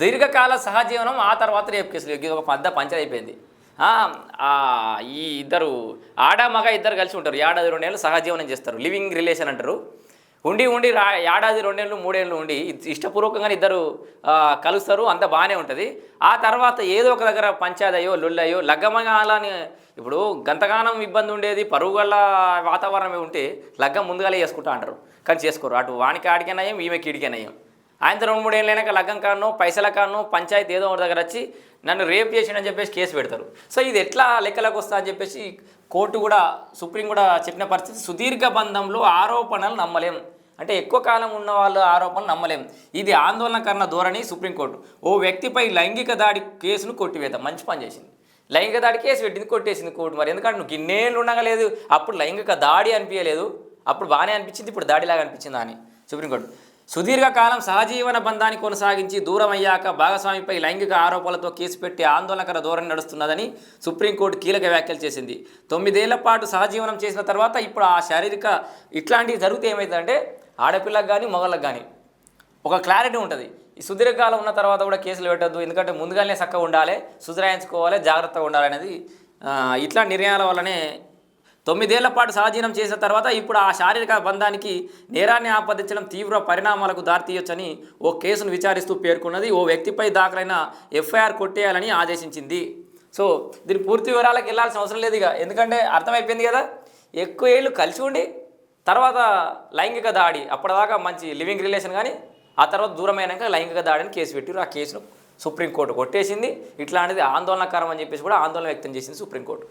దీర్ఘకాల సహజీవనం ఆ తర్వాత రేపు కేసులు ఇది ఒక పెద్ద పంచర్ అయిపోయింది. ఈ ఇద్దరు ఆడ మగ ఇద్దరు కలిసి ఉంటారు. ఏడాది 2 ఏళ్ళు సహజీవనం చేస్తారు. లివింగ్ రిలేషన్ అంటారు. ఉండి ఉండి ఏడాది 2 ఏళ్ళు 3 ఏళ్ళు ఉండి ఇష్టపూర్వకంగా ఇద్దరు కలుస్తారు. అంత బాగానే ఉంటుంది. ఆ తర్వాత ఏదో ఒక దగ్గర పంచాయతీయో లొల్లయ్యో లగ్గమగాలని ఇప్పుడు గంతగానం ఇబ్బంది ఉండేది పరుగుల వాతావరణం ఉంటే లగ్గం ముందుగానే చేసుకుంటా అంటారు. కానీ చేసుకోరు. అటు వానికి ఆడికైనాయం ఈమెకి ఈడికైనాయం. ఆయన 2-3 ఏళ్ళు అయినాక లగ్గం కాను పైసల కాను పంచాయతీ ఏదో ఒక దగ్గర వచ్చి నన్ను రేప్ చేసిండని చెప్పేసి కేసు పెడతారు. సో ఇది ఎట్లా లెక్కలకు వస్తా అని చెప్పేసి కోర్టు కూడా సుప్రీం కూడా చెప్పిన పరిస్థితి. సుదీర్ఘ బంధంలో ఆరోపణలు నమ్మలేం అంటే ఎక్కువ కాలం ఉన్న వాళ్ళ ఆరోపణలు నమ్మలేం. ఇది ఆందోళనకరణ ధోరణి. సుప్రీంకోర్టు ఓ వ్యక్తిపై లైంగిక దాడి కేసును కొట్టివేత మంచి పని చేసింది. లైంగిక దాడి కేసు పెట్టింది, కొట్టేసింది కోర్టు. మరి ఎందుకంటే నువ్వు ఇన్నేళ్ళు ఉండగలేదు, అప్పుడు లైంగిక దాడి అనిపించలేదు, అప్పుడు బాగానే అనిపించింది, ఇప్పుడు దాడిలాగా అనిపించిందా అని సుప్రీంకోర్టు. సుదీర్ఘకాలం సహజీవన బంధాన్ని కొనసాగించి దూరం అయ్యాక భాగస్వామిపై లైంగిక ఆరోపణలతో కేసు పెట్టి ఆందోళనకర ధోరణి నడుస్తున్నదని సుప్రీంకోర్టు కీలక వ్యాఖ్యలు చేసింది. 9 ఏళ్ల పాటు సహజీవనం చేసిన తర్వాత ఇప్పుడు ఆ శారీరక ఇట్లాంటివి జరిగితే ఏమవుతుందంటే ఆడపిల్లకు కానీ మగళ్ళకు కానీ ఒక క్లారిటీ ఉంటుంది. ఈ సుదీర్ఘకాలం ఉన్న తర్వాత కూడా కేసులు పెట్టద్దు, ఎందుకంటే ముందుగానే చక్కగా ఉండాలి, సుధరాయించుకోవాలి, జాగ్రత్తగా ఉండాలనేది ఇట్లా నిర్ణయాల వల్లనే 9 ఏళ్ల పాటు సహజీవనం చేసిన తర్వాత ఇప్పుడు ఆ శారీరక బంధానికి నేరాన్ని ఆపాదించడం తీవ్ర పరిణామాలకు దారితీయొచ్చని ఓ కేసును విచారిస్తూ పేర్కొన్నది. ఓ వ్యక్తిపై దాఖలైన ఎఫ్ఐఆర్ కొట్టేయాలని ఆదేశించింది. సో దీని పూర్తి వివరాలకు వెళ్ళాల్సిన అవసరం లేదు ఇక, ఎందుకంటే అర్థమైపోయింది కదా. ఎక్కువ ఏళ్ళు కలిసి ఉండి తర్వాత లైంగిక దాడి, అప్పటిదాకా మంచి లివింగ్ రిలేషన్ కానీ ఆ తర్వాత దూరమైనాక లైంగిక దాడిని కేసు పెట్టారు. ఆ కేసును సుప్రీంకోర్టు కొట్టేసింది. ఇట్లాంటిది ఆందోళనకరం అని చెప్పేసి కూడా ఆందోళన వ్యక్తం చేసింది సుప్రీంకోర్టు.